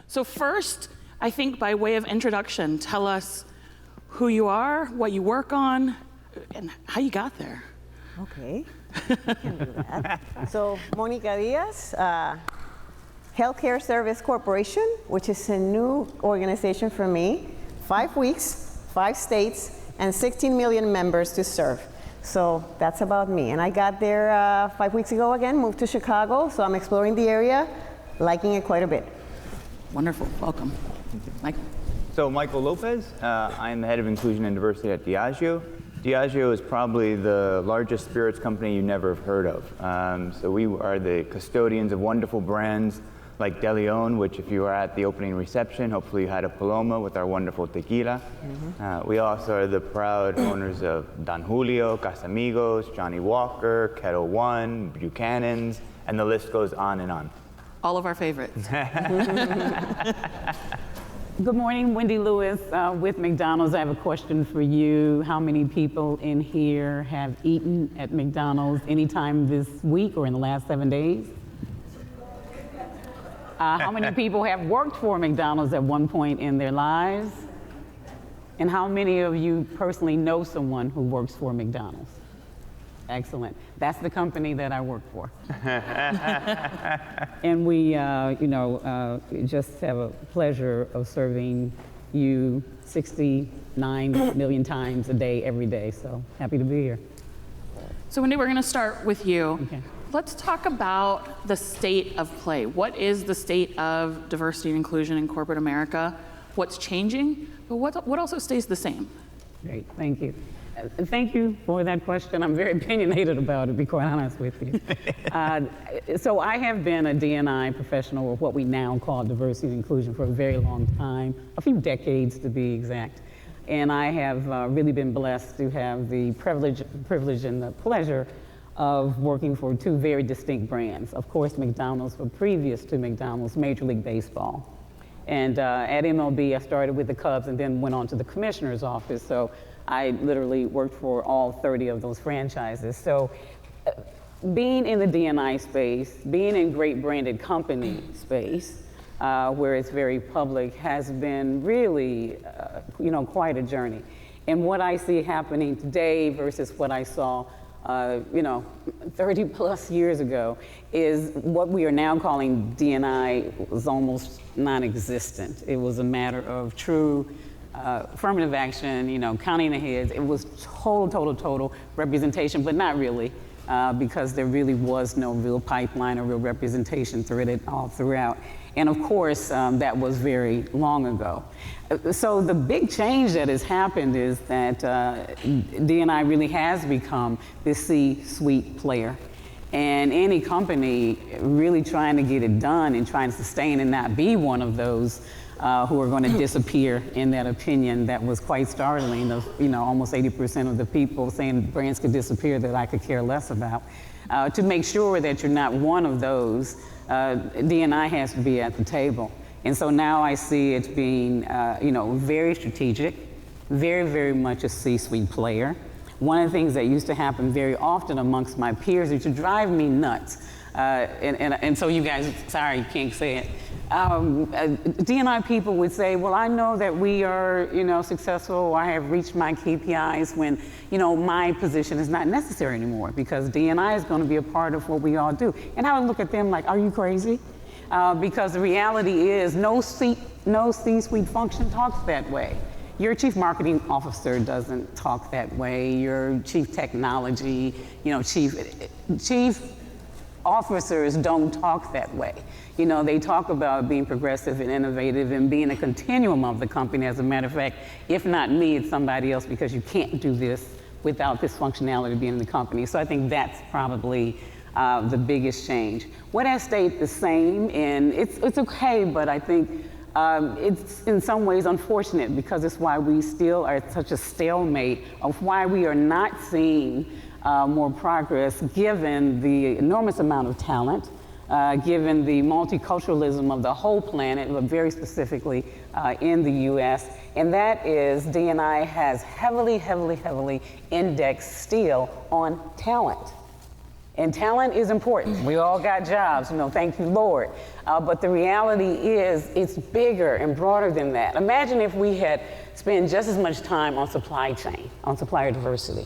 So first, I think by way of introduction, tell us who you are, what you work on, and how you got there. Okay, I can do that. So, Monica Diaz, HACR Service Corporation, which is a new organization for me. 5 weeks, 5 states, and 16 million members to serve. So that's about me. And I got there 5 weeks ago again, moved to Chicago, so I'm exploring the area, liking it quite a bit. Wonderful, welcome. Mike. So Michael Lopez, I'm the head of inclusion and diversity at Diageo. Diageo is probably the largest spirits company you never have heard of. So we are the custodians of wonderful brands like De Leon, which if you were at the opening reception, hopefully you had a Paloma with our wonderful tequila. We also are the proud owners of Don Julio, Casamigos, Johnny Walker, Kettle One, Buchanan's, and the list goes on and on. All of our favorites. Good morning, Wendy Lewis with McDonald's. I have a question for you. How many people in here have eaten at McDonald's anytime this week or in the last 7 days? How many people have worked for McDonald's at one point in their lives? And how many of you personally know someone who works for McDonald's? Excellent. That's the company that I work for. And we, just have a pleasure of serving you 69 million times a day, every day. So happy to be here. So Wendy, we're going to start with you. Okay. Let's talk about the state of play. What is the state of diversity and inclusion in corporate America? What's changing, but what also stays the same? Great, thank you. Thank you for that question. I'm very opinionated about it, to be quite honest with you. So I have been a D&I professional, or what we now call diversity and inclusion, for a very long time, a few decades to be exact. And I have really been blessed to have the privilege and the pleasure of working for 2 very distinct brands. Of course, McDonald's, but previous to McDonald's, Major League Baseball. And at MLB, I started with the Cubs and then went on to the commissioner's office. So I literally worked for all 30 of those franchises. So being in the D&I space, being in great branded company space, where it's very public, has been really, quite a journey. And what I see happening today versus what I saw 30 plus years ago is what we are now calling D&I was almost non-existent. It was a matter of true affirmative action, counting the heads. It was total representation, but not really, because there really was no real pipeline or real representation threaded all throughout. And of course, that was very long ago. So the big change that has happened is that D&I really has become this C-suite player. And any company really trying to get it done and trying to sustain and not be one of those who are going to disappear, in that opinion, that was quite startling of, almost 80% of the people saying brands could disappear that I could care less about. To make sure that you're not one of those, D&I has to be at the table. And so now I see it being, very strategic, very much a C-suite player. One of the things that used to happen very often amongst my peers, which would drive me nuts, and so you guys, sorry, you can't say it. D&I people would say, well, I know that we are, successful, or I have reached my KPIs when, my position is not necessary anymore because D&I is going to be a part of what we all do. And I would look at them like, are you crazy? Because the reality is no C-suite function talks that way. Your chief marketing officer doesn't talk that way. Your chief technology, chief officers don't talk that way. They talk about being progressive and innovative and being a continuum of the company. As a matter of fact, if not me, it's somebody else, because you can't do this without this functionality being in the company. So I think that's probably the biggest change. What has stayed the same, and it's okay, but I think it's in some ways unfortunate, because it's why we still are at such a stalemate of why we are not seeing more progress, given the enormous amount of talent, given the multiculturalism of the whole planet, but very specifically in the US. And that is, D&I has heavily indexed still on talent. And talent is important. We all got jobs, thank you, Lord. But the reality is it's bigger and broader than that. Imagine if we had spent just as much time on supply chain, on supplier diversity.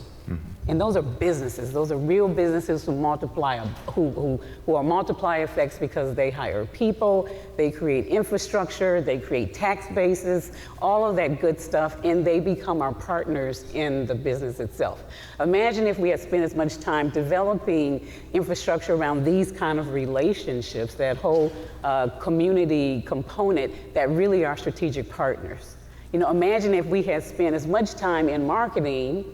And those are businesses. Those are real businesses who multiply, who are multiplier effects because they hire people, they create infrastructure, they create tax bases, all of that good stuff, and they become our partners in the business itself. Imagine if we had spent as much time developing infrastructure around these kind of relationships, that whole community component that really are strategic partners. Imagine if we had spent as much time in marketing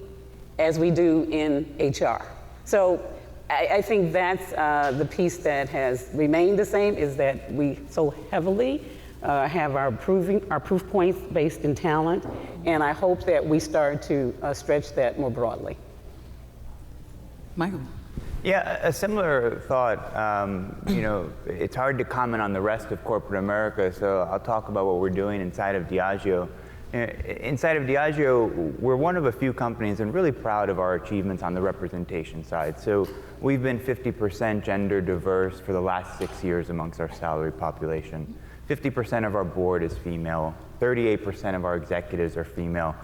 as we do in HR. So I think that's the piece that has remained the same, is that we so heavily have our proof points based in talent, and I hope that we start to stretch that more broadly. Michael. Yeah, a similar thought. It's hard to comment on the rest of corporate America, so I'll talk about what we're doing inside of Diageo. Inside of Diageo, we're one of a few companies and really proud of our achievements on the representation side. So we've been 50% gender diverse for the last 6 years amongst our salaried population. 50% of our board is female. 38% of our executives are female.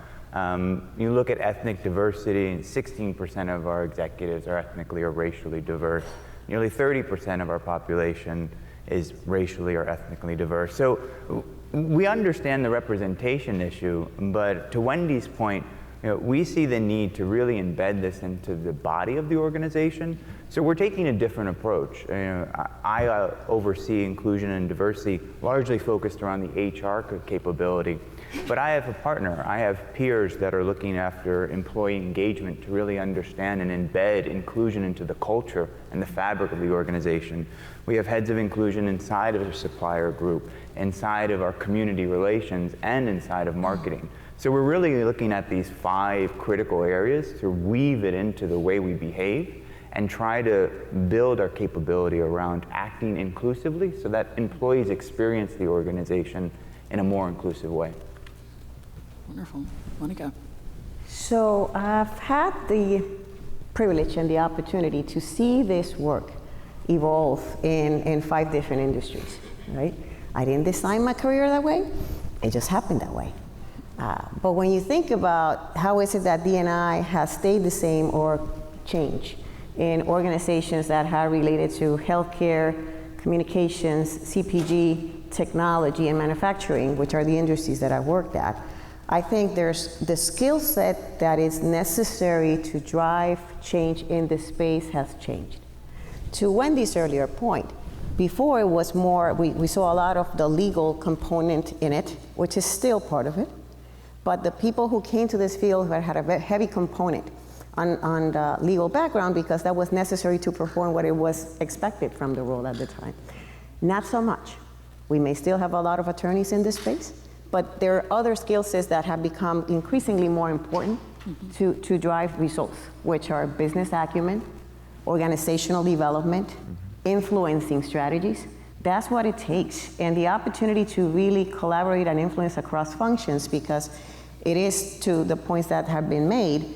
You look at ethnic diversity, 16% of our executives are ethnically or racially diverse. Nearly 30% of our population is racially or ethnically diverse. So we understand the representation issue, but to Wendy's point, we see the need to really embed this into the body of the organization. So we're taking a different approach. I oversee inclusion and diversity, largely focused around the HR capability. But I have a partner. I have peers that are looking after employee engagement to really understand and embed inclusion into the culture and the fabric of the organization. We have heads of inclusion inside of the supplier group, inside of our community relations, and inside of marketing. So we're really looking at these 5 critical areas to weave it into the way we behave and try to build our capability around acting inclusively so that employees experience the organization in a more inclusive way. Wonderful. Monica. So I've had the privilege and the opportunity to see this work evolve in 5 different industries, right? I didn't design my career that way. It just happened that way. But when you think about how is it that D&I has stayed the same or changed in organizations that are related to healthcare, communications, CPG, technology, and manufacturing, which are the industries that I've worked at, I think there's the skill set that is necessary to drive change in this space has changed. To Wendy's earlier point, before it was more, we saw a lot of the legal component in it, which is still part of it, but the people who came to this field had a very heavy component on the legal background because that was necessary to perform what it was expected from the role at the time. Not so much. We may still have a lot of attorneys in this space, but there are other skill sets that have become increasingly more important to drive results, which are business acumen, organizational development, influencing strategies. That's what it takes, and the opportunity to really collaborate and influence across functions, because it is, to the points that have been made,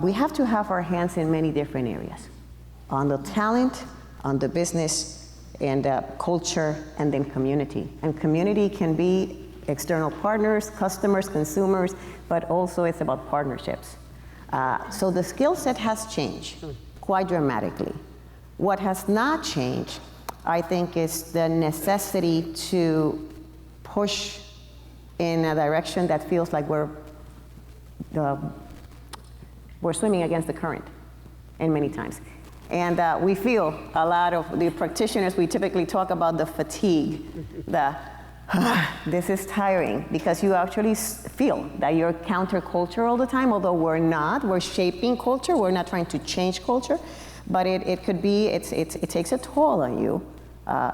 we have to have our hands in many different areas, on the talent, on the business, and culture, and then community. And community can be external partners, customers, consumers, but also it's about partnerships. So the skill set has changed quite dramatically. What has not changed, I think, is the necessity to push in a direction that feels like we're swimming against the current, and many times. And we feel, a lot of the practitioners, we typically talk about the fatigue, this is tiring, because you actually feel that you're counterculture all the time, although we're not. We're shaping culture. We're not trying to change culture, but it could be, it takes a toll on you.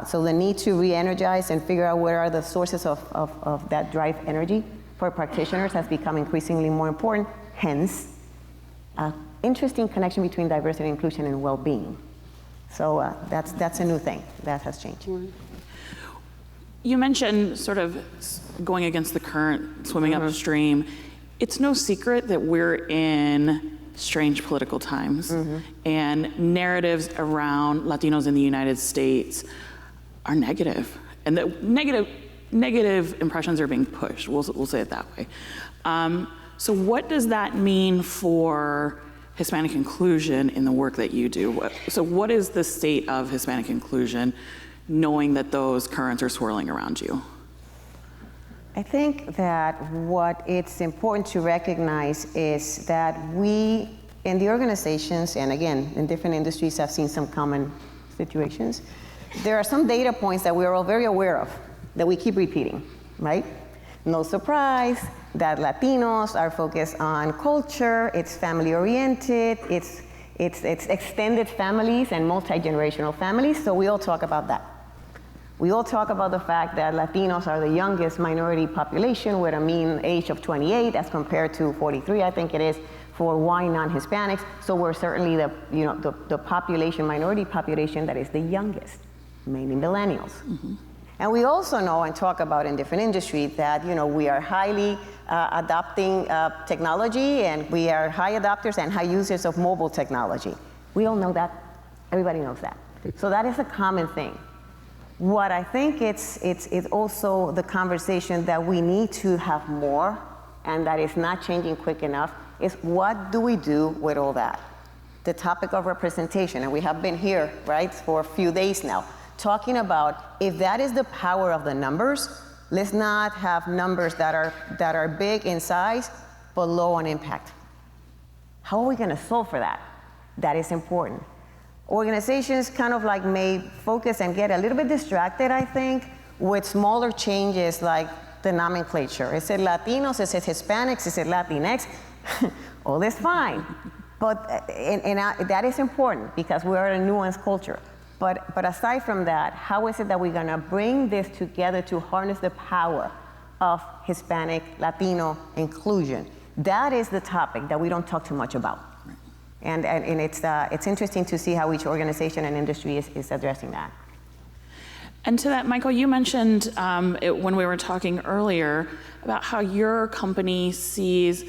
So the need to re-energize and figure out where are the sources of that drive energy for practitioners has become increasingly more important. Hence, interesting connection between diversity, inclusion, and well-being. So that's a new thing that has changed. You mentioned sort of going against the current, swimming upstream. It's no secret that we're in strange political times, and narratives around Latinos in the United States are negative, and the negative impressions are being pushed. We'll say it that way. So what does that mean for Hispanic inclusion in the work that you do? So what is the state of Hispanic inclusion, knowing that those currents are swirling around you? I think that what it's important to recognize is that we, in the organizations, and again, in different industries, I've seen some common situations, there are some data points that we are all very aware of, that we keep repeating, right? No surprise that Latinos are focused on culture, it's family-oriented, it's extended families and multi-generational families, so we all talk about that. We all talk about the fact that Latinos are the youngest minority population with a mean age of 28 as compared to 43, I think it is, for white non-Hispanics. So we're certainly the population, minority population that is the youngest, mainly millennials. And we also know and talk about in different industries that we are highly adopting technology, and we are high adopters and high users of mobile technology. We all know that. Everybody knows that. So that is a common thing. What I think it's also the conversation that we need to have more, and that is not changing quick enough, is what do we do with all that? The topic of representation, and we have been here, right, for a few days now, talking about if that is the power of the numbers, let's not have numbers that are big in size but low on impact. How are we going to solve for that? That is important. Organizations kind of like may focus and get a little bit distracted, I think, with smaller changes like the nomenclature. Is it Latinos? Is it Hispanics? Is it Latinx? All is fine. But that is important because we are a nuanced culture. But aside from that, how is it that we're going to bring this together to harness the power of Hispanic, Latino inclusion? That is the topic that we don't talk too much about. And it's interesting to see how each organization and industry is addressing that. And to that, Michael, you mentioned when we were talking earlier about how your company sees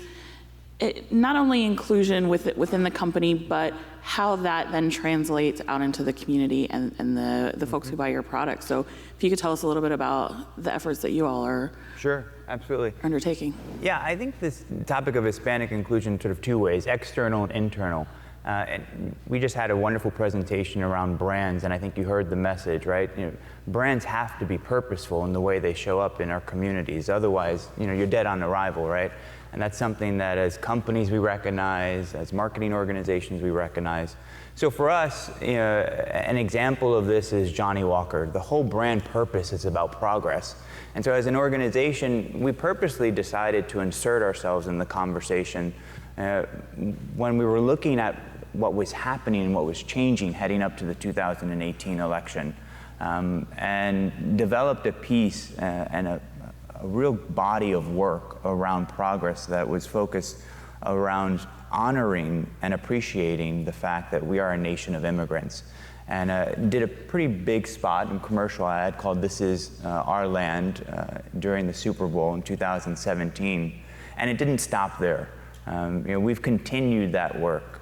not only inclusion within the company, but how that then translates out into the community and the folks who buy your product. So if you could tell us a little bit about the efforts that you all are Sure, absolutely. undertaking. Yeah, I think this topic of Hispanic inclusion sort of two ways, external and internal. And we just had a wonderful presentation around brands, and I think you heard the message, right? Brands have to be purposeful in the way they show up in our communities. Otherwise, you're dead on arrival, right? And that's something that as companies we recognize, as marketing organizations we recognize. So for us, an example of this is Johnny Walker. The whole brand purpose is about progress. And so as an organization, we purposely decided to insert ourselves in the conversation when we were looking at what was happening and what was changing heading up to the 2018 election, and developed a piece and a real body of work around progress that was focused around honoring and appreciating the fact that we are a nation of immigrants. And did a pretty big spot and commercial ad called This Is Our Land during the Super Bowl in 2017. And it didn't stop there. We've continued that work.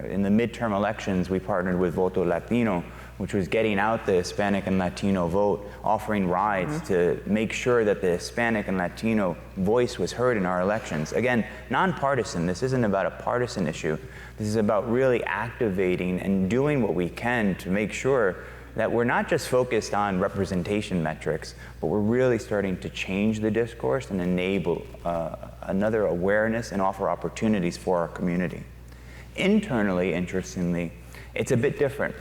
In the midterm elections, we partnered with Voto Latino, which was getting out the Hispanic and Latino vote, offering rides to make sure that the Hispanic and Latino voice was heard in our elections. Again, nonpartisan. This isn't about a partisan issue. This is about really activating and doing what we can to make sure that we're not just focused on representation metrics, but we're really starting to change the discourse and enable another awareness and offer opportunities for our community. Internally, interestingly, it's a bit different.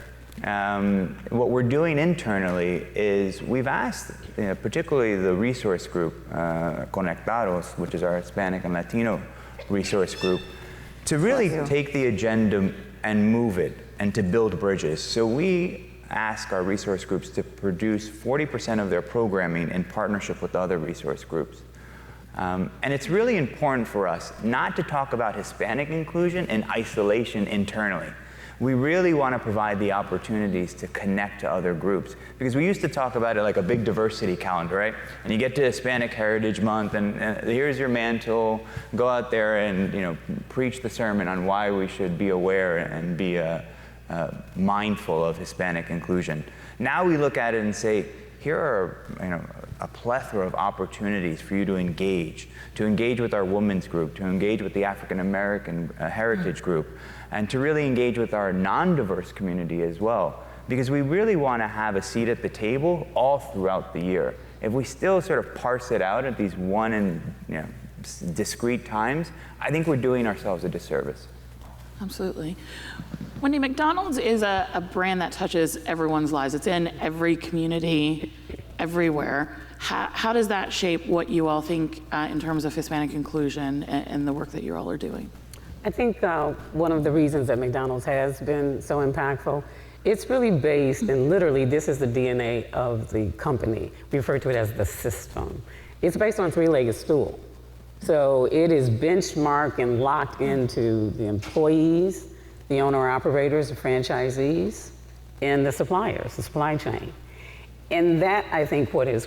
What we're doing internally is we've asked, particularly the resource group, Conectados, which is our Hispanic and Latino resource group, to really take the agenda and move it and to build bridges. So we ask our resource groups to produce 40% of their programming in partnership with other resource groups. And it's really important for us not to talk about Hispanic inclusion in isolation internally. we really want to provide the opportunities to connect to other groups. Because we used to talk about it like a big diversity calendar, right? And you get to Hispanic Heritage Month, and here's your mantle, go out there and preach the sermon on why we should be aware and be mindful of Hispanic inclusion. Now we look at it and say, here are a plethora of opportunities for you to engage with our women's group, to engage with the African American heritage group, and to really engage with our non-diverse community as well. Because we really want to have a seat at the table all throughout the year. If we still sort of parse it out at these one and discrete times, I think we're doing ourselves a disservice. Absolutely. Wendy, McDonald's is a brand that touches everyone's lives. It's in every community, everywhere. How does that shape what you all think in terms of Hispanic inclusion and the work that you all are doing? I think one of the reasons that McDonald's has been so impactful, it's really based, and literally this is the DNA of the company. We refer to it as the system. It's based on a three-legged stool. So it is benchmarked and locked into the employees, the owner-operators, the franchisees, and the suppliers, the supply chain. And that, I think, what has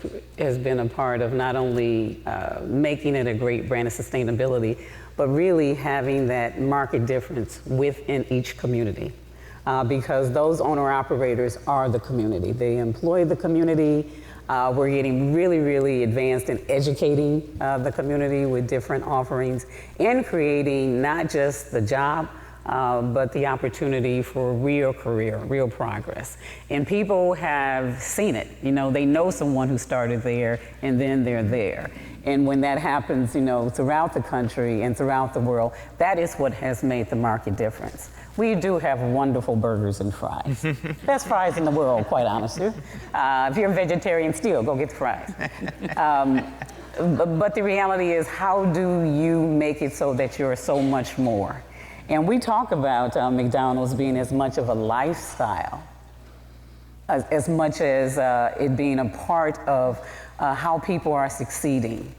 been a part of not only making it a great brand of sustainability, but really having that market difference within each community. Because those owner-operators are the community. They employ the community. We're getting really, really advanced in educating the community with different offerings and creating not just the job, but the opportunity for real career, real progress. And people have seen it. They know someone who started there and then they're there. And when that happens, throughout the country and throughout the world, that is what has made the market difference. We do have wonderful burgers and fries. Best fries in the world, quite honestly. If you're a vegetarian, still go get the fries. But the reality is, how do you make it so that you're so much more? And we talk about McDonald's being as much of a lifestyle, as much as it being a part of how people are succeeding,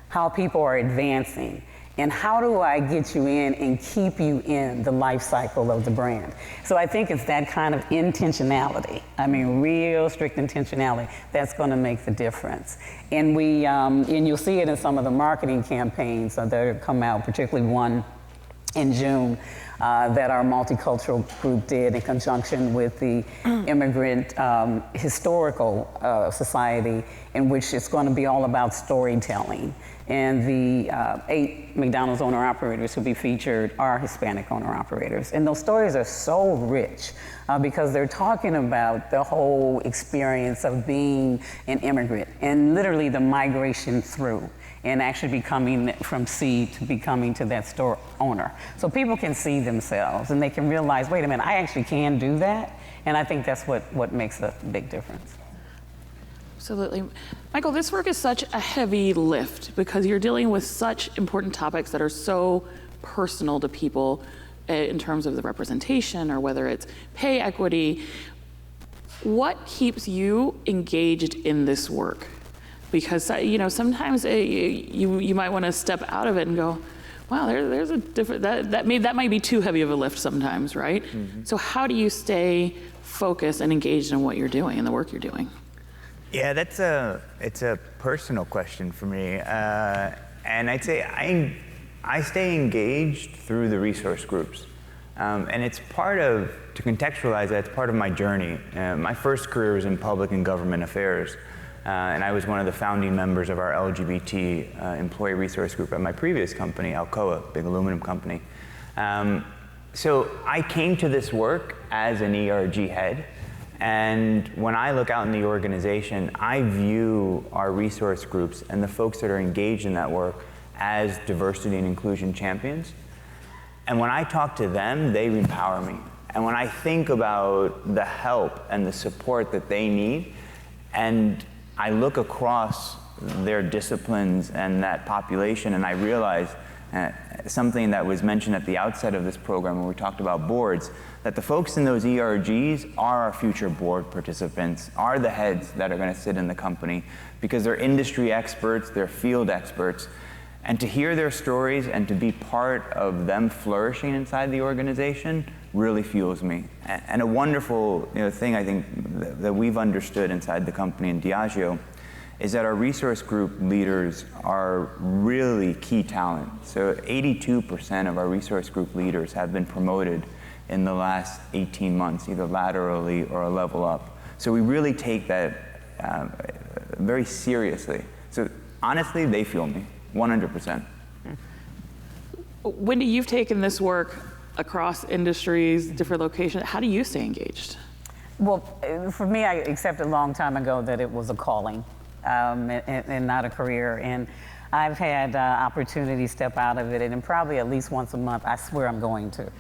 how people are advancing, and how do I get you in and keep you in the life cycle of the brand. So I think it's that kind of intentionality, real strict intentionality, that's going to make the difference. And and you'll see it in some of the marketing campaigns that have come out, particularly one in June that our multicultural group did in conjunction with the Immigrant Historical Society, in which it's going to be all about storytelling. And the 8 McDonald's owner-operators who will be featured are Hispanic owner-operators. And those stories are so rich because they're talking about the whole experience of being an immigrant and literally the migration through, and actually becoming from seed to becoming to that store owner. So people can see themselves and they can realize, wait a minute, I actually can do that. And I think that's what makes a big difference. Absolutely. Michael, this work is such a heavy lift because you're dealing with such important topics that are so personal to people in terms of the representation or whether it's pay equity. What keeps you engaged in this work? Because sometimes you might want to step out of it and go, wow, there's a different, that might be too heavy of a lift sometimes, right? Mm-hmm. So how do you stay focused and engaged in what you're doing and the work you're doing? Yeah, it's a personal question for me, and I'd say I stay engaged through the resource groups, and it's to contextualize that, it's part of my journey. My first career was in public and government affairs. And I was one of the founding members of our LGBT employee resource group at my previous company, Alcoa, big aluminum company. So I came to this work as an ERG head. And when I look out in the organization, I view our resource groups and the folks that are engaged in that work as diversity and inclusion champions. And when I talk to them, they empower me. And when I think about the help and the support that they need, and I look across their disciplines and that population, and I realize something that was mentioned at the outset of this program when we talked about boards, that the folks in those ERGs are our future board participants, are the heads that are going to sit in the company, because they're industry experts, they're field experts. And to hear their stories and to be part of them flourishing inside the organization really fuels me. And a wonderful thing I think that we've understood inside the company in Diageo is that our resource group leaders are really key talent. So 82% of our resource group leaders have been promoted in the last 18 months, either laterally or a level up. So we really take that very seriously. So honestly, they fuel me, 100%. Wendy, you've taken this work across industries, different locations. How do you stay engaged? Well, for me, I accepted a long time ago that it was a calling and not a career. And I've had opportunities step out of it, and probably at least once a month, I swear I'm going to.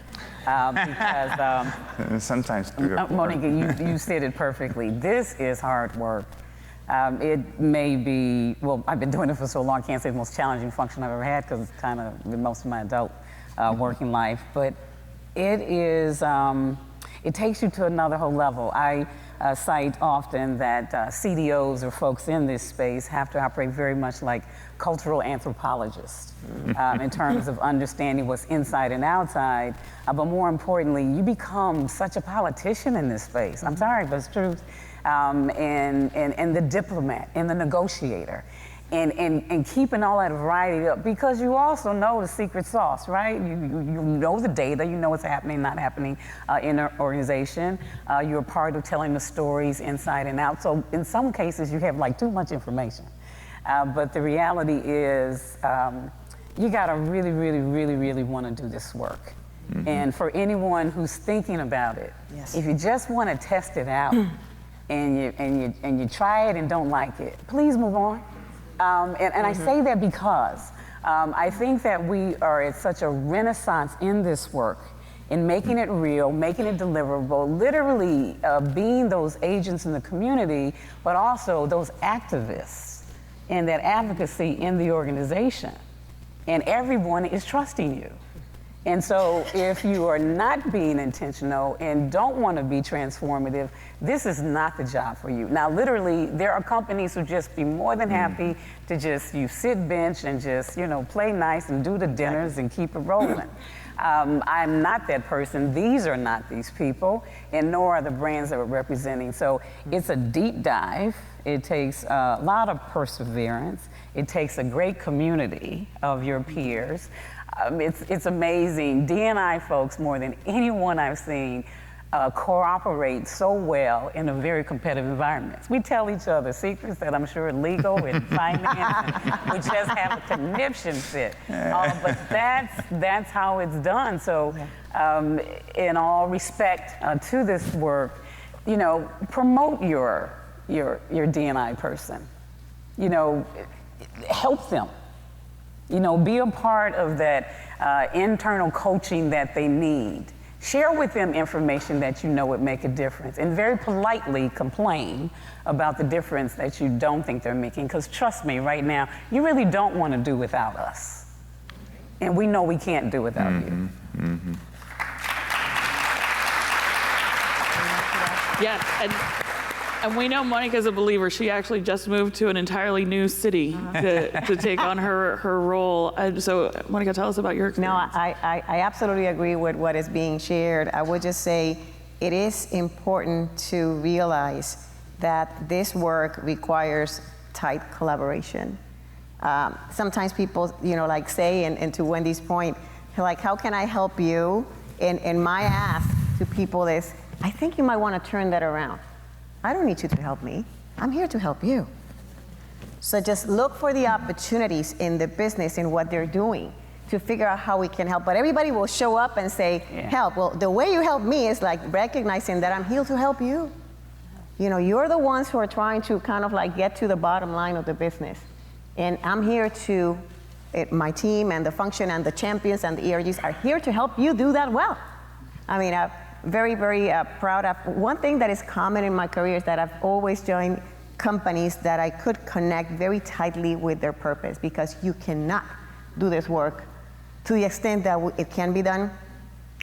Because sometimes 3 or 4. Monica, you said it perfectly. This is hard work. It may be, well, I've been doing it for so long, I can't say the most challenging function I've ever had because it's kind of most of my adult working life, but it is, it takes you to another whole level. I cite often that CDOs or folks in this space have to operate very much like cultural anthropologists in terms of understanding what's inside and outside, but more importantly, you become such a politician in this space. I'm sorry, but it's true. And the diplomat and the negotiator and keeping all that variety up, because you also know the secret sauce, right? You know the data, you know what's happening, not happening in an organization. You're part of telling the stories inside and out. So in some cases you have like too much information. But the reality is you gotta really, really, really, really wanna do this work. Mm-hmm. And for anyone who's thinking about it, yes, if you just wanna test it out, and you try it and don't like it, please move on. And I say that because I think that we are at such a renaissance in this work, in making it real, making it deliverable, literally being those agents in the community, but also those activists and that advocacy in the organization. And everyone is trusting you. And so if you are not being intentional and don't want to be transformative, this is not the job for you. Now, literally, there are companies who just be more than happy to just, you sit bench and just, play nice and do the dinners and keep it rolling. I'm not that person. These are not these people, and nor are the brands that we're representing. So it's a deep dive. It takes a lot of perseverance. It takes a great community of your peers. It's amazing. D&I folks, more than anyone I've seen, cooperate so well in a very competitive environment. We tell each other secrets that I'm sure are legal and finance, and we just have a conniption fit. But that's how it's done. So in all respect to this work, promote your D&I person. Help them. Be a part of that internal coaching that they need. Share with them information that you know would make a difference, and very politely complain about the difference that you don't think they're making, because trust me, right now, you really don't want to do without us. And we know we can't do without you. Mm-hmm. Yes, and we know Monica's a believer. She actually just moved to an entirely new city to take on her role. And so, Monica, tell us about your experience. No, I absolutely agree with what is being shared. I would just say it is important to realize that this work requires tight collaboration. Sometimes people, say, and to Wendy's point, like, how can I help you? And my ask to people is, I think you might want to turn that around. I don't need you to help me. I'm here to help you. So just look for the opportunities in the business and what they're doing to figure out how we can help. But everybody will show up and say, help. Well, the way you help me is like recognizing that I'm here to help you. You're the ones who are trying to kind of like get to the bottom line of the business. And I'm here to, my team and the function and the champions and the ERGs are here to help you do that well. I mean, very, very proud of. One thing that is common in my career is that I've always joined companies that I could connect very tightly with their purpose, because you cannot do this work to the extent that it can be done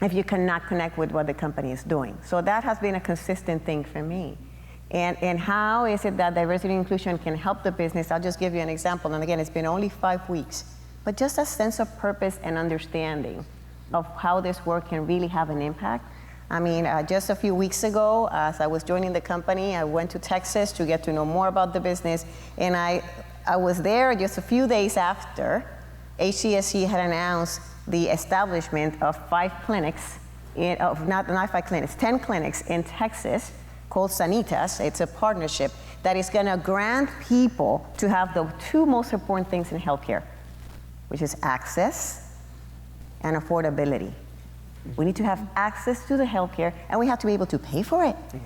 if you cannot connect with what the company is doing. So that has been a consistent thing for me. And how is it that diversity and inclusion can help the business? I'll just give you an example. And again, it's been only 5 weeks, but just a sense of purpose and understanding of how this work can really have an impact. I mean, just a few weeks ago, as I was joining the company, I went to Texas to get to know more about the business, and I was there just a few days after HCSC had announced the establishment of 5 clinics, not 5 clinics, 10 clinics in Texas called Sanitas. It's a partnership that is going to grant people to have the 2 most important things in healthcare, which is access and affordability. We need to have access to the healthcare, and we have to be able to pay for it. Yeah.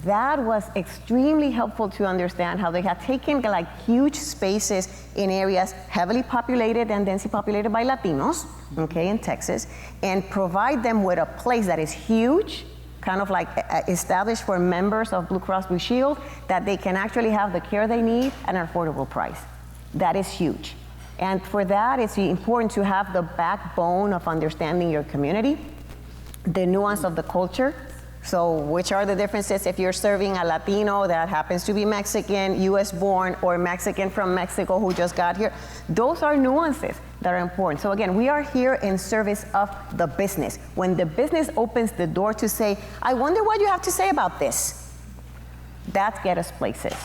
That was extremely helpful to understand how they had taken like huge spaces in areas heavily populated and densely populated by Latinos, okay, in Texas, and provide them with a place that is huge, kind of like established for members of Blue Cross Blue Shield, that they can actually have the care they need at an affordable price. That is huge. And for that, it's important to have the backbone of understanding your community, the nuance of the culture. So which are the differences if you're serving a Latino that happens to be Mexican, US born, or Mexican from Mexico who just got here? Those are nuances that are important. So again, we are here in service of the business. When the business opens the door to say, I wonder what you have to say about this, that gets us places.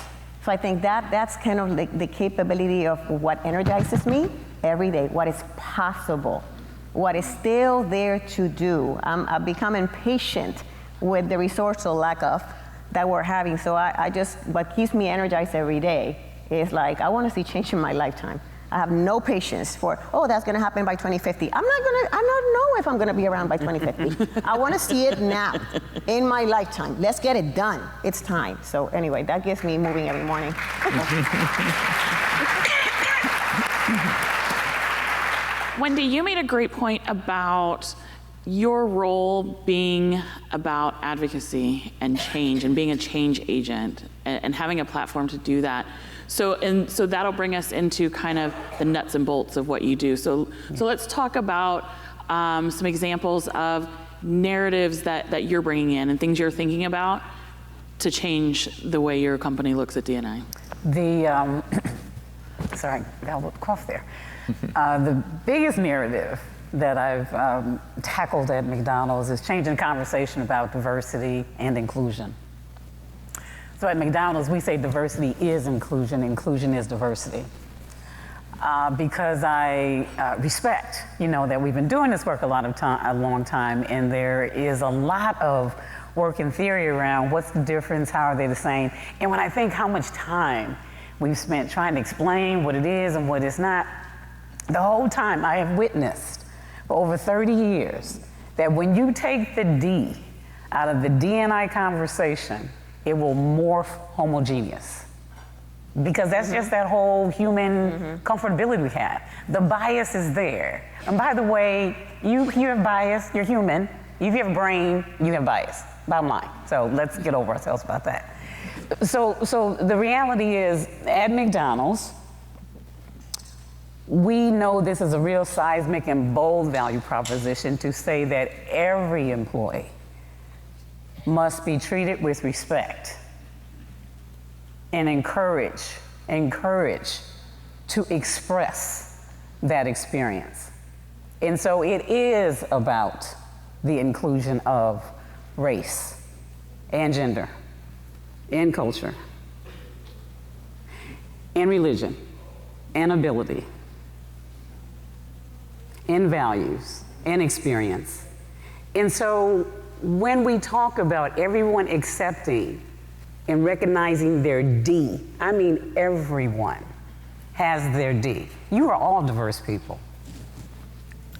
So I think that's kind of the capability of what energizes me every day, what is possible, what is still there to do. I've become impatient with the resource or lack of that we're having. So I just, what keeps me energized every day is like, I want to see change in my lifetime. I have no patience for, oh, that's going to happen by 2050. I don't know if I'm going to be around by 2050. I want to see it now, in my lifetime. Let's get it done. It's time. So anyway, that gets me moving every morning. Wendy, you made a great point about your role being about advocacy and change and being a change agent and having a platform to do that. So that'll bring us into kind of the nuts and bolts of what you do. So let's talk about some examples of narratives that you're bringing in and things you're thinking about to change the way your company looks at D&I. Sorry, got a little cough there. The biggest narrative that I've tackled at McDonald's is changing the conversation about diversity and inclusion. So at McDonald's, we say diversity is inclusion, inclusion is diversity. Because I respect, that we've been doing this work a long time, and there is a lot of work in theory around what's the difference, how are they the same, and when I think how much time we've spent trying to explain what it is and what it's not, the whole time I have witnessed for over 30 years that when you take the D out of the D&I conversation, it will morph homogeneous. Because that's just that whole human comfortability we have. The bias is there. And by the way, you have bias, you're human. If you have a brain, you have bias, bottom line. So let's get over ourselves about that. So the reality is, at McDonald's, we know this is a real seismic and bold value proposition to say that every employee must be treated with respect and encourage to express that experience. And so it is about the inclusion of race and gender and culture and religion and ability and values and experience. And so when we talk about everyone accepting and recognizing their D, I mean everyone has their D. You are all diverse people.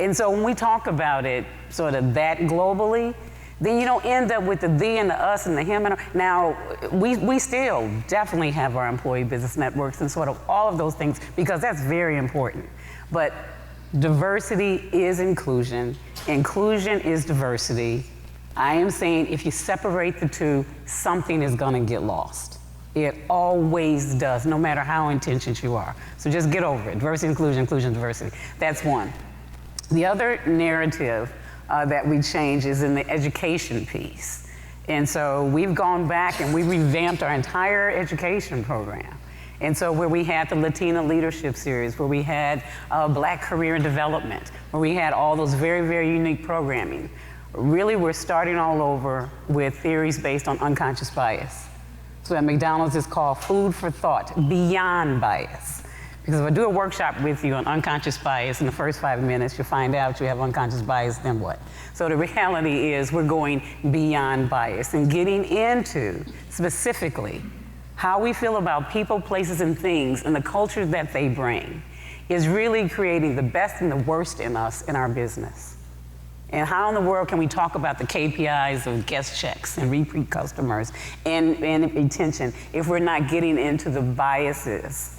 And so when we talk about it sort of that globally, then you don't end up with the thee and the us and the him. And now, we still definitely have our employee business networks and sort of all of those things, because that's very important. But diversity is inclusion. Inclusion is diversity. I am saying if you separate the two, something is gonna get lost. It always does, no matter how intentioned you are. So just get over it. Diversity, inclusion, inclusion, diversity. That's one. The other narrative that we change is in the education piece. And so we've gone back and we revamped our entire education program. And so where we had the Latina Leadership Series, where we had Black Career and Development, where we had all those very, very unique programming, really we're starting all over with theories based on unconscious bias. So at McDonald's it's called food for thought, beyond bias. Because if I do a workshop with you on unconscious bias, in the first 5 minutes, you find out you have unconscious bias, then what? So the reality is we're going beyond bias and getting into specifically how we feel about people, places, and things and the culture that they bring is really creating the best and the worst in us in our business. And how in the world can we talk about the KPIs of guest checks and repeat customers and retention if we're not getting into the biases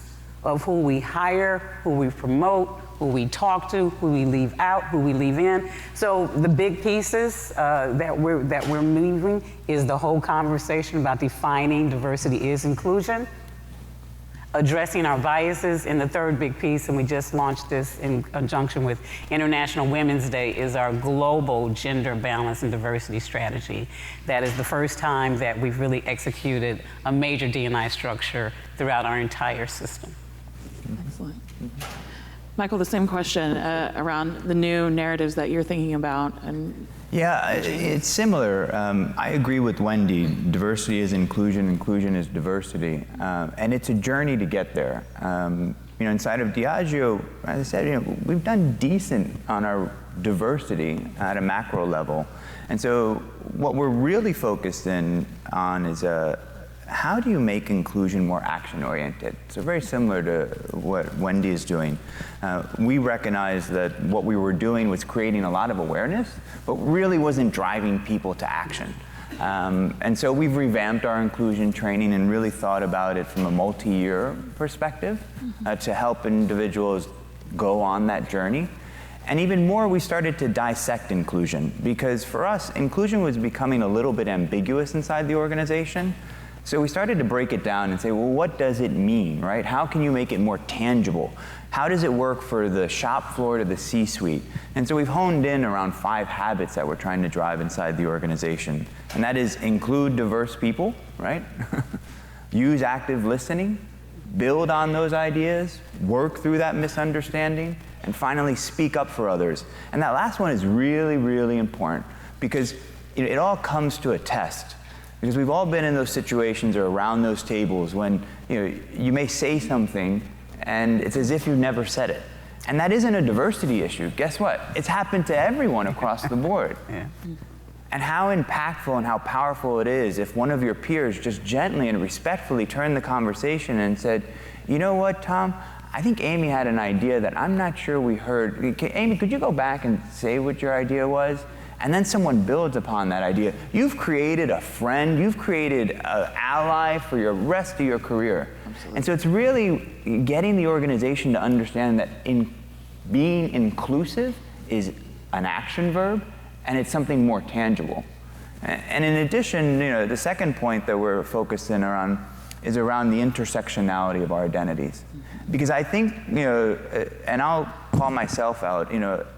of who we hire, who we promote, who we talk to, who we leave out, who we leave in. So the big pieces that we're moving is the whole conversation about defining diversity is inclusion, addressing our biases, and the third big piece, and we just launched this in conjunction with International Women's Day, is our global gender balance and diversity strategy. That is the first time that we've really executed a major D&I structure throughout our entire system. Excellent. Michael, the same question around the new narratives that you're thinking about. And yeah, it's similar. I agree with Wendy. Diversity is inclusion, inclusion is diversity, and it's a journey to get there. Inside of Diageo, as I said, we've done decent on our diversity at a macro level, and so what we're really focused on is how do you make inclusion more action-oriented? So very similar to what Wendy is doing. We recognized that what we were doing was creating a lot of awareness, but really wasn't driving people to action. And so we've revamped our inclusion training and really thought about it from a multi-year perspective to help individuals go on that journey. And even more, we started to dissect inclusion, because for us, inclusion was becoming a little bit ambiguous inside the organization. So we started to break it down and say, well, what does it mean, right? How can you make it more tangible? How does it work for the shop floor to the C-suite? And so we've honed in around 5 habits that we're trying to drive inside the organization. And that is include diverse people, right? Use active listening, build on those ideas, work through that misunderstanding, and finally speak up for others. And that last one is really, really important, because it all comes to a test. Because we've all been in those situations or around those tables when you may say something and it's as if you've never said it. And that isn't a diversity issue. Guess what? It's happened to everyone across the board. Yeah. And how impactful and how powerful it is if one of your peers just gently and respectfully turned the conversation and said, you know what, Tom? I think Amy had an idea that I'm not sure we heard. Amy, could you go back and say what your idea was? And then someone builds upon that idea. You've created a friend, you've created an ally for your rest of your career. Absolutely. And so it's really getting the organization to understand that being inclusive is an action verb, and it's something more tangible. And in addition, the second point that we're focused in is around the intersectionality of our identities. Because I think, and I'll call myself out,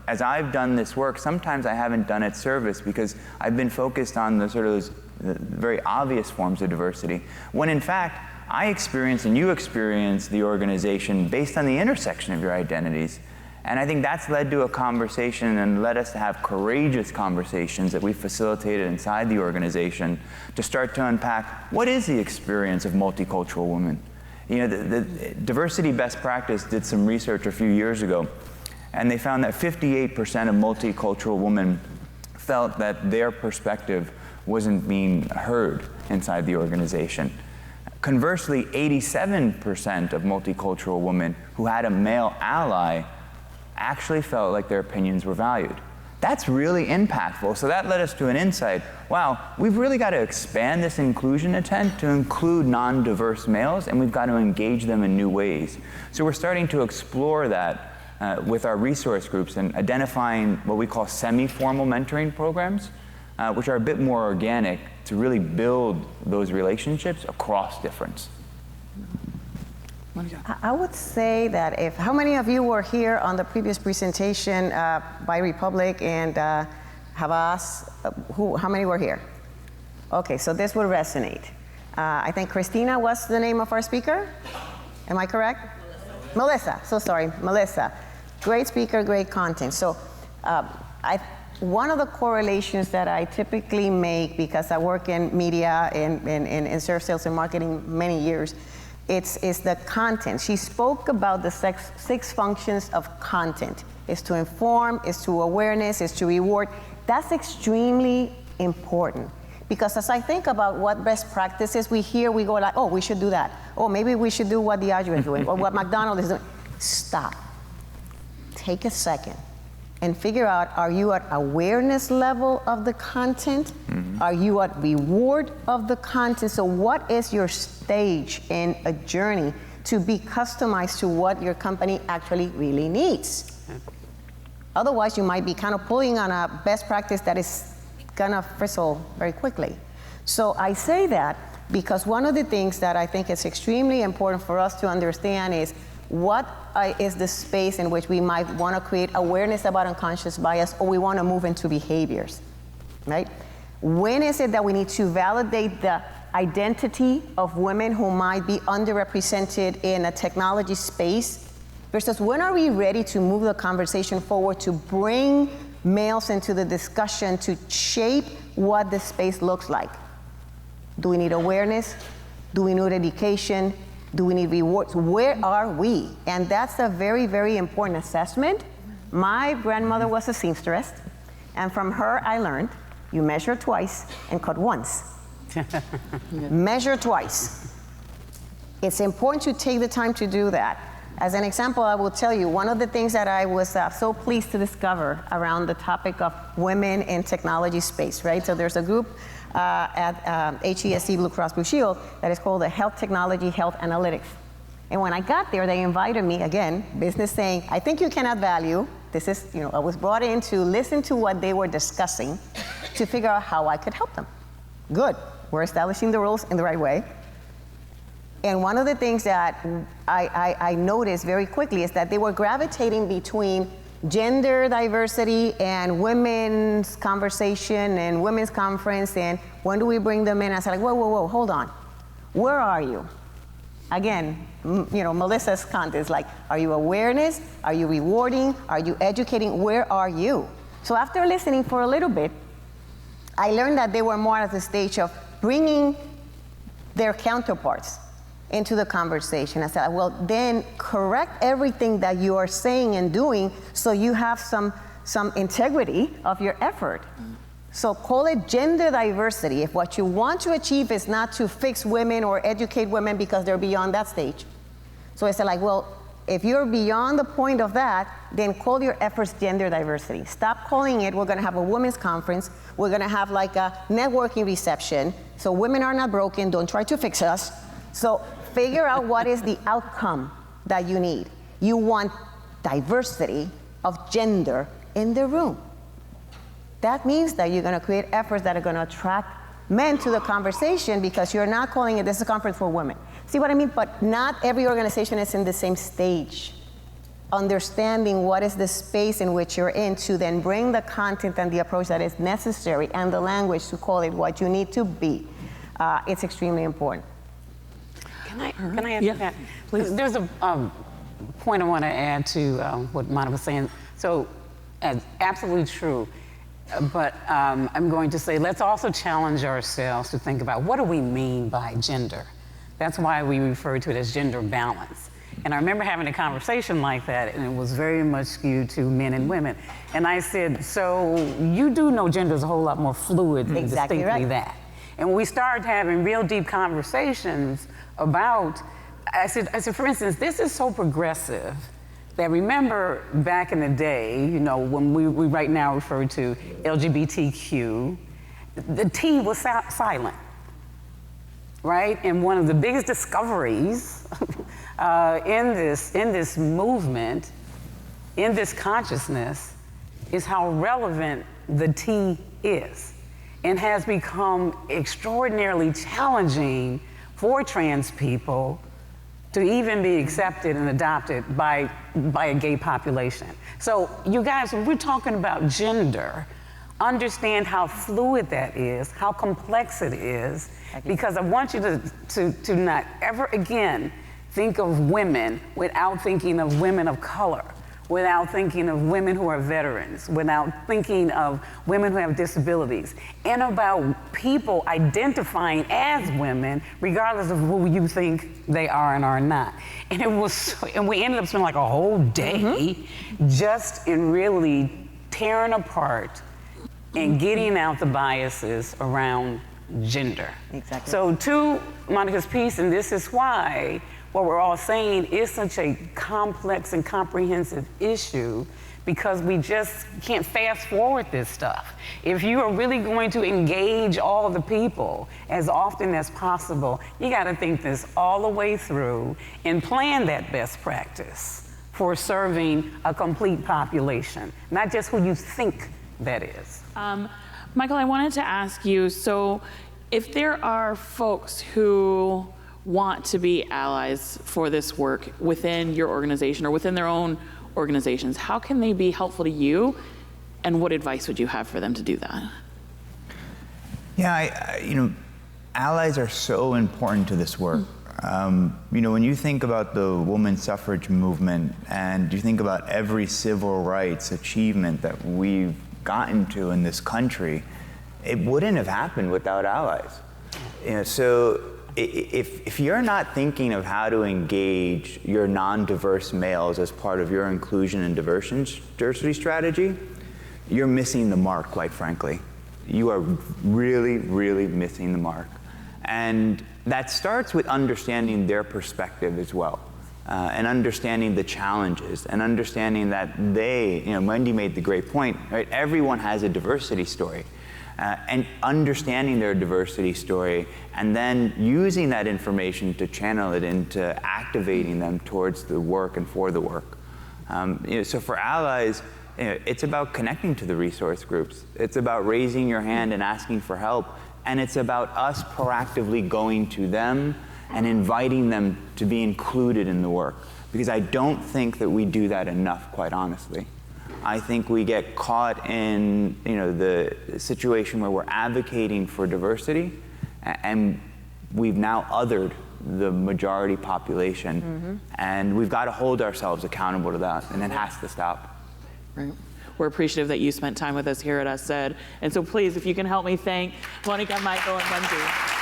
as I've done this work, sometimes I haven't done it service because I've been focused on the sort of those very obvious forms of diversity, when in fact, I experience and you experience the organization based on the intersection of your identities. And I think that's led to a conversation and led us to have courageous conversations that we facilitated inside the organization to start to unpack what is the experience of multicultural women. The Diversity Best Practice did some research a few years ago, and they found that 58% of multicultural women felt that their perspective wasn't being heard inside the organization. Conversely, 87% of multicultural women who had a male ally actually felt like their opinions were valued. That's really impactful. So that led us to an insight. Wow, we've really got to expand this inclusion intent to include non-diverse males, and we've got to engage them in new ways. So we're starting to explore that with our resource groups and identifying what we call semi-formal mentoring programs, which are a bit more organic to really build those relationships across difference. I would say that how many of you were here on the previous presentation by Republic and Havas? How many were here? Okay, so this would resonate. I think Christina was the name of our speaker. Am I correct? Melissa. So sorry, Melissa. Great speaker, great content. So one of the correlations that I typically make, because I work in media and serve sales and marketing many years, is the content. She spoke about the six functions of content. It's to inform, it's to awareness, it's to reward. That's extremely important. Because as I think about what best practices we hear, we go like, oh, we should do that. Oh, maybe we should do what Diageo is doing, or what McDonald is doing. Stop. Take a second and figure out, are you at awareness level of the content? Mm-hmm. Are you at reward of the content? So what is your stage in a journey to be customized to what your company actually really needs? Otherwise, you might be kind of pulling on a best practice that is gonna fizzle very quickly. So I say that because one of the things that I think is extremely important for us to understand is what is the space in which we might want to create awareness about unconscious bias, or we want to move into behaviors, right? When is it that we need to validate the identity of women who might be underrepresented in a technology space, versus when are we ready to move the conversation forward to bring males into the discussion to shape what the space looks like? Do we need awareness? Do we need education? Do we need rewards? Where are we? And that's a very, very important assessment. My grandmother was a seamstress, and from her I learned, you measure twice and cut once. Measure twice. It's important to take the time to do that. As an example, I will tell you, one of the things that I was so pleased to discover around the topic of women in technology space, right? So there's a group at HESC Blue Cross Blue Shield that is called the Health Technology Health Analytics. And when I got there, they invited me, again, business saying, I think you can add value. This is, I was brought in to listen to what they were discussing to figure out how I could help them. Good, we're establishing the rules in the right way. And one of the things that I noticed very quickly is that they were gravitating between gender diversity and women's conversation and women's conference, and when do we bring them in? I said, like, whoa, hold on. Where are you? Again, Melissa's content is like, are you awareness? Are you rewarding? Are you educating? Where are you? So after listening for a little bit, I learned that they were more at the stage of bringing their counterparts into the conversation. I said, well, then correct everything that you are saying and doing so you have some integrity of your effort. So call it gender diversity if what you want to achieve is not to fix women or educate women because they're beyond that stage. So I said, like, well, if you're beyond the point of that, then call your efforts gender diversity. Stop calling it, we're gonna have a women's conference, we're gonna have like a networking reception, so women are not broken, don't try to fix us. So figure out what is the outcome that you need. You want diversity of gender in the room. That means that you're gonna create efforts that are gonna attract men to the conversation, because you're not calling it, this is a conference for women. See what I mean? But not every organization is in the same stage. Understanding what is the space in which you're in to then bring the content and the approach that is necessary and the language to call it what you need to be. It's extremely important. Can I add to that? Please. There's a point I want to add to what Monica was saying. So, absolutely true. But I'm going to say, let's also challenge ourselves to think about, what do we mean by gender? That's why we refer to it as gender balance. And I remember having a conversation like that, and it was very much skewed to men and women. And I said, so you do know gender is a whole lot more fluid than distinctly right. that. And when we started having real deep conversations about, I said, for instance, this is so progressive that, remember back in the day, when we right now refer to LGBTQ, the T was silent, right? And one of the biggest discoveries in this movement, in this consciousness, is how relevant the T is, and has become extraordinarily challenging for trans people to even be accepted and adopted by a gay population. So you guys, when we're talking about gender, understand how fluid that is, how complex it is, because I want you to not ever again think of women without thinking of women of color, without thinking of women who are veterans, without thinking of women who have disabilities, and about people identifying as women, regardless of who you think they are and are not. And and we ended up spending like a whole day just in really tearing apart and getting out the biases around gender. Exactly. So to Monica's piece, and this is why what we're all saying is such a complex and comprehensive issue, because we just can't fast forward this stuff. If you are really going to engage all of the people as often as possible, you got to think this all the way through and plan that best practice for serving a complete population, not just who you think that is. Michael, I wanted to ask you, so if there are folks who want to be allies for this work within your organization or within their own organizations, how can they be helpful to you, and what advice would you have for them to do that? Yeah, allies are so important to this work. When you think about the women's suffrage movement and you think about every civil rights achievement that we've gotten to in this country, it wouldn't have happened without allies. So if you're not thinking of how to engage your non-diverse males as part of your inclusion and diversity strategy, you're missing the mark, quite frankly. You are really, really missing the mark. And that starts with understanding their perspective as well, and understanding the challenges, and understanding that Wendy made the great point, right? Everyone has a diversity story. And understanding their diversity story, and then using that information to channel it into activating them towards the work and for the work. So for allies, it's about connecting to the resource groups. It's about raising your hand and asking for help. And it's about us proactively going to them and inviting them to be included in the work. Because I don't think that we do that enough, quite honestly. I think we get caught in the situation where we're advocating for diversity, and we've now othered the majority population, and we've got to hold ourselves accountable to that, and it has to stop. Right. We're appreciative that you spent time with us here at USAID, and so please, if you can help me thank Monica, Michael, and Wendy.